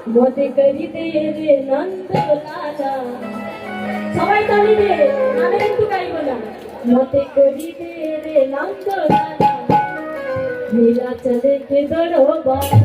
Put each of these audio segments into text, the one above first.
মতে করি দে রে নন্দ লালা, সবাই তালি দে, আমি কিন্তু গাইব না। মতে করি দে রে নন্দ লালা, নীলা চলে কে দরবালা।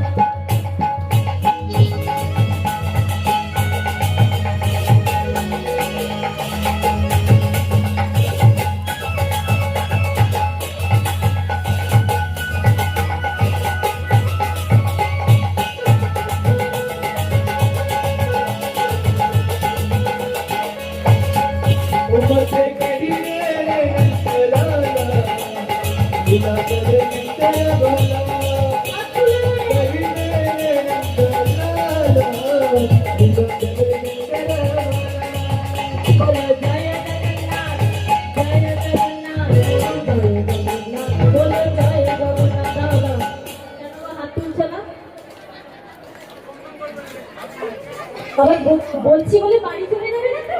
বলছি বলে বাড়ি চলে যাবে না তো?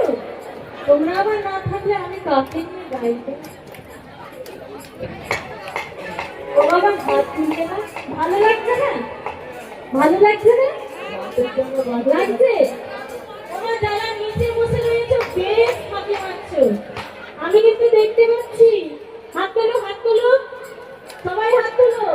তোমরা আবার না থাকলে আমি কাকে নিয়ে গাইবো? ও বাবা হাত তুলছে না, ভালো লাগছে না? ভালো লাগছে না? লাগছে? তোমার যারা নিচে বসে রয়েছে বেশ ফাঁকি মারছো, আমি কিন্তু দেখতে পাচ্ছি। হাত তোলো, হাত তোলো, সবাই হাত তোলো।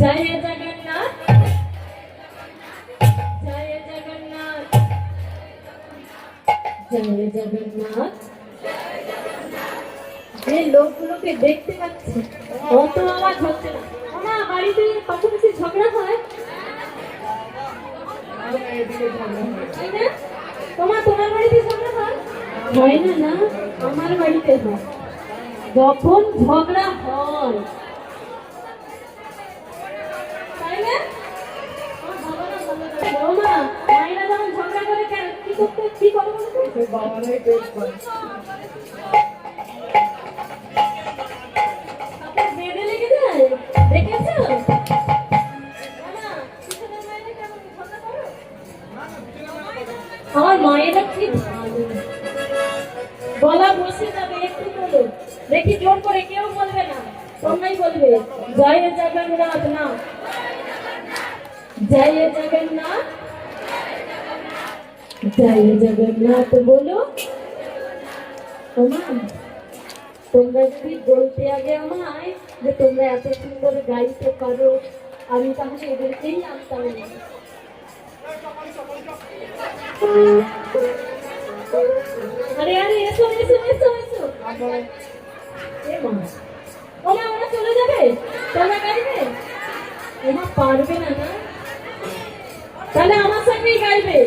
জয় জগন্নাথ, জয় জগন্নাথ, জয় জগন্নাথ। যে লোকগুলোকে দেখতে পাচ্ছি অত আওয়াজ হচ্ছে না। না বাড়িতে পাশাপাশি ঝগড়া হয়, তোমার বাড়িতে ঝগড়া হয়? হয় না না, আমার বাড়িতে হয়। যখন ঝগড়া হয় তাই না? মায়েরা যখন ঝগড়া করে কেন কি করতে কি করে বেঁধে লেগে যায়, দেখেছো? আমার মায়েরা কি ভালো, গলা বসে যাবে, একটু বলো দেখি জোর করে, কেউ বলবে না, তোমরাই বলবে জয় জগন্নাথ। না জয় জগন্নাথ, জয় জগন্নাথ বলো। তোমরা যদি বলতে আগে আমায় যে তোমরা এত সুন্দর গাইতে পারো, আমি তাহলে এদেরকেই আনতাম। আরে আরে এসো এসো এসো এসো। ওরা চলে যাবে, তোমরা গাইবে? ওরা পারবে না না, তাহলে আমার সঙ্গেই গাইবে।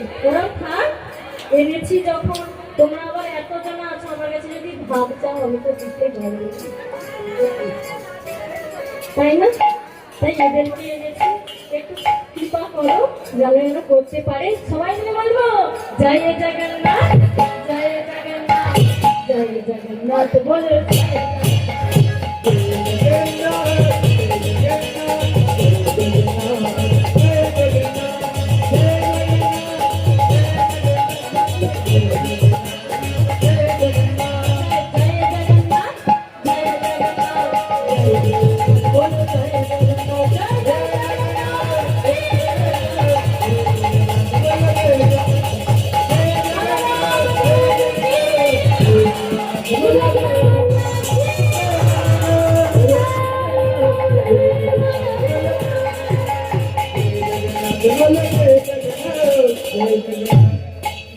এনেছি যখন, তোমরা আবার এত জানা আছো, আমার কাছে যদি ভাব চাও আমি তো দিতে পারি, তাই না? তাই এদেরকে এনেছি, একটু কৃপা করো যেন এরা করতে পারে। সবাই মিলে বলবো জয় জগন্নাথ, জয় জগন্নাথ, জয় জগন্নাথ, বলো জয়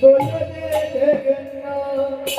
बोलो जय जगन्नाथ।